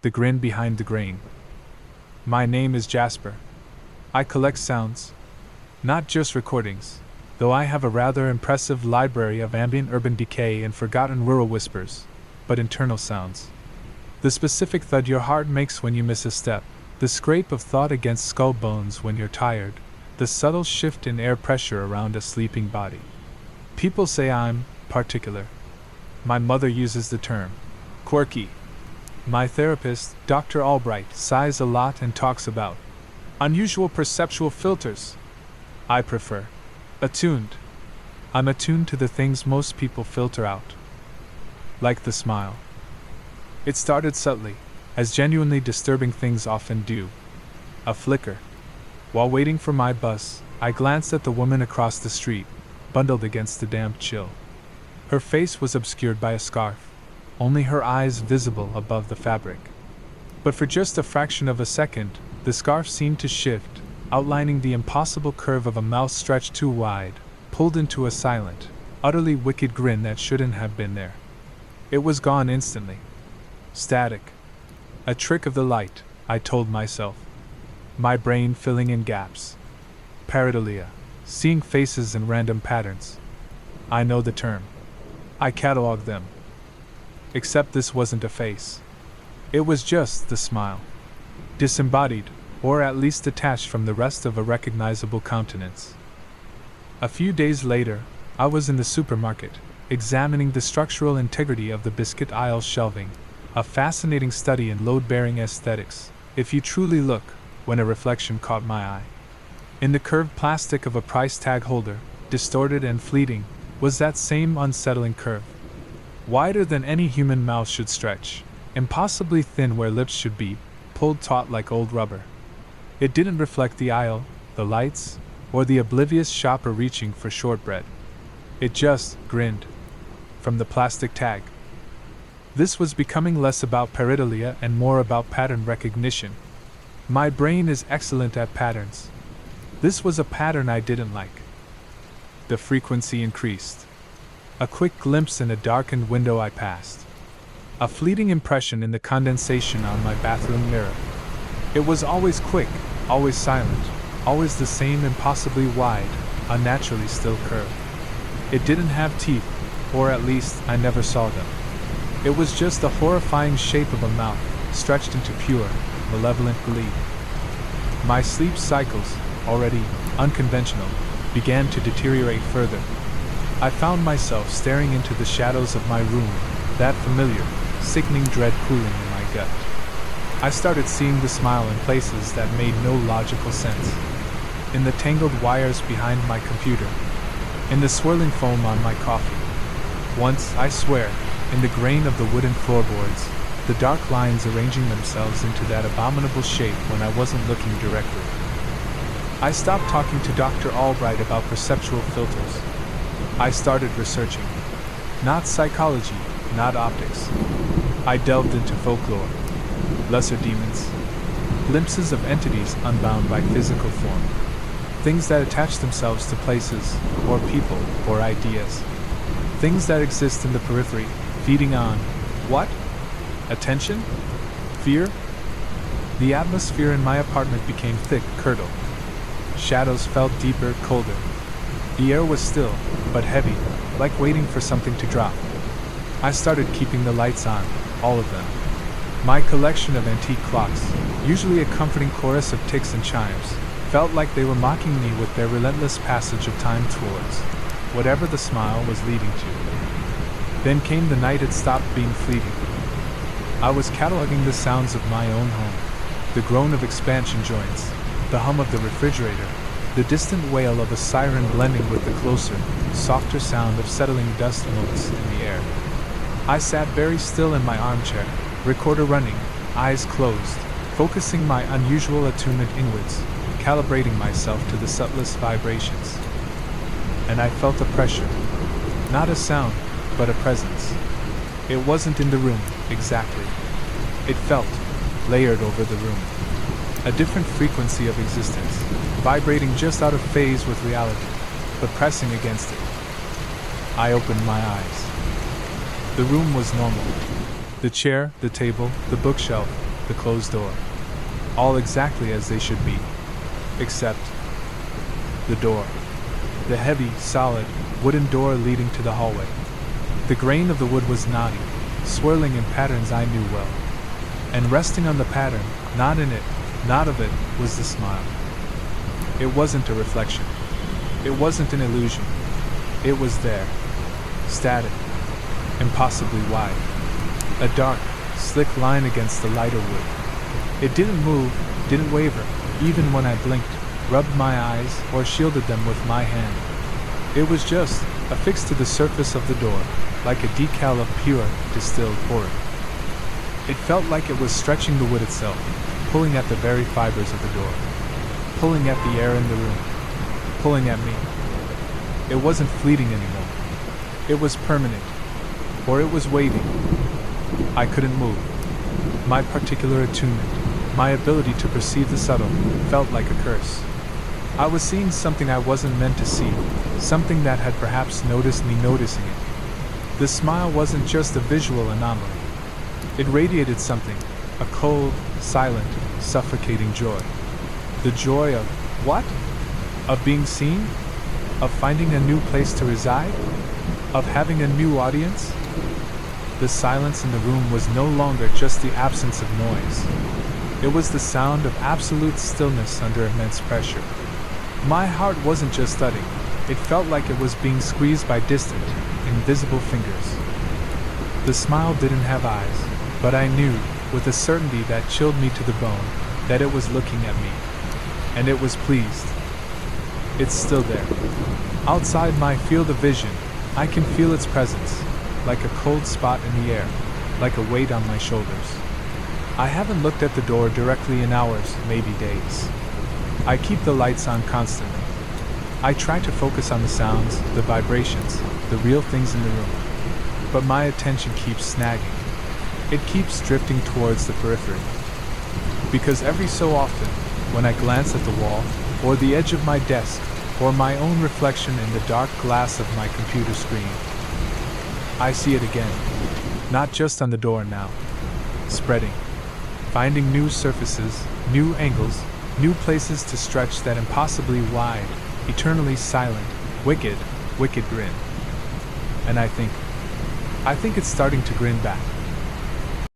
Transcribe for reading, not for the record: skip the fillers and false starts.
The Grin Behind the Grain. My name is Jasper. I collect sounds, not just recordings, though I have a rather impressive library of ambient urban decay and forgotten rural whispers, but internal sounds. The specific thud your heart makes when you miss a step, the scrape of thought against skull bones when you're tired, the subtle shift in air pressure around a sleeping body. People say I'm particular. My mother uses the term quirky. My therapist, Dr. Albright, sighs a lot and talks about unusual perceptual filters. I prefer attuned. I'm attuned to the things most people filter out. Like the smile. It started subtly, as genuinely disturbing things often do. A flicker. While waiting for my bus, I glanced at the woman across the street, bundled against the damp chill. Her face was obscured by a scarf, only her eyes visible above the fabric. But for just a fraction of a second, the scarf seemed to shift, outlining the impossible curve of a mouth stretched too wide, pulled into a silent, utterly wicked grin that shouldn't have been there. It was gone instantly. Static. A trick of the light, I told myself. My brain filling in gaps. Pareidolia. Seeing faces in random patterns. I know the term. I catalog them. Except this wasn't a face. It was just the smile. Disembodied, or at least detached from the rest of a recognizable countenance. A few days later, I was in the supermarket, examining the structural integrity of the biscuit aisle shelving, a fascinating study in load-bearing aesthetics, if you truly look, when a reflection caught my eye. In the curved plastic of a price tag holder, distorted and fleeting, was that same unsettling curve. Wider than any human mouth should stretch, impossibly thin where lips should be, pulled taut like old rubber. It didn't reflect the aisle, the lights, or the oblivious shopper reaching for shortbread. It just grinned. From the plastic tag. This was becoming less about pareidolia and more about pattern recognition. My brain is excellent at patterns. This was a pattern I didn't like. The frequency increased. A quick glimpse in a darkened window I passed. A fleeting impression in the condensation on my bathroom mirror. It was always quick, always silent, always the same impossibly wide, unnaturally still curve. It didn't have teeth, or at least I never saw them. It was just the horrifying shape of a mouth, stretched into pure, malevolent glee. My sleep cycles, already unconventional, began to deteriorate further. I found myself staring into the shadows of my room, that familiar, sickening dread cooling in my gut. I started seeing the smile in places that made no logical sense. In the tangled wires behind my computer. In the swirling foam on my coffee. Once, I swear, in the grain of the wooden floorboards, the dark lines arranging themselves into that abominable shape when I wasn't looking directly. I stopped talking to Dr. Albright about perceptual filters. I started researching. Not psychology, not optics. I delved into folklore. Lesser demons. Glimpses of entities unbound by physical form. Things that attach themselves to places, or people, or ideas. Things that exist in the periphery, feeding on what? Attention? Fear? The atmosphere in my apartment became thick, curdled. Shadows felt deeper, colder. The air was still, but heavy, like waiting for something to drop. I started keeping the lights on, all of them. My collection of antique clocks, usually a comforting chorus of ticks and chimes, felt like they were mocking me with their relentless passage of time towards whatever the smile was leading to. Then came the night it stopped being fleeting. I was cataloging the sounds of my own home, the groan of expansion joints, the hum of the refrigerator, the distant wail of a siren blending with the closer, softer sound of settling dust motes in the air. I sat very still in my armchair, recorder running, eyes closed, focusing my unusual attunement inwards, calibrating myself to the subtlest vibrations. And I felt a pressure. Not a sound, but a presence. It wasn't in the room, exactly. It felt, layered over the room. A different frequency of existence, vibrating just out of phase with reality, but pressing against it. I opened my eyes. The room was normal. The chair, the table, the bookshelf, the closed door. All exactly as they should be. Except the door. The heavy, solid, wooden door leading to the hallway. The grain of the wood was knotty, swirling in patterns I knew well. And resting on the pattern, not in it, not of it, was the smile. It wasn't a reflection. It wasn't an illusion. It was there. Static. Impossibly wide. A dark, slick line against the lighter wood. It didn't move, didn't waver, even when I blinked, rubbed my eyes, or shielded them with my hand. It was just affixed to the surface of the door, like a decal of pure, distilled horror. It felt like it was stretching the wood itself, pulling at the very fibers of the door, pulling at the air in the room, pulling at me. It wasn't fleeting anymore. It was permanent, or it was waiting. I couldn't move. My particular attunement, my ability to perceive the subtle, felt like a curse. I was seeing something I wasn't meant to see, something that had perhaps noticed me noticing it. The smile wasn't just a visual anomaly. It radiated something, a cold, silent, suffocating joy. The joy of what? Of being seen? Of finding a new place to reside? Of having a new audience? The silence in the room was no longer just the absence of noise. It was the sound of absolute stillness under immense pressure. My heart wasn't just thudding. It felt like it was being squeezed by distant, invisible fingers. The smile didn't have eyes, but I knew, with a certainty that chilled me to the bone, that it was looking at me. And it was pleased. It's still there. Outside my field of vision, I can feel its presence, like a cold spot in the air, like a weight on my shoulders. I haven't looked at the door directly in hours, maybe days. I keep the lights on constantly. I try to focus on the sounds, the vibrations, the real things in the room. But my attention keeps snagging. It keeps drifting towards the periphery. Because every so often, when I glance at the wall, or the edge of my desk, or my own reflection in the dark glass of my computer screen, I see it again. Not just on the door now. Spreading. Finding new surfaces, new angles, new places to stretch that impossibly wide, eternally silent, wicked grin. And I think it's starting to grin back.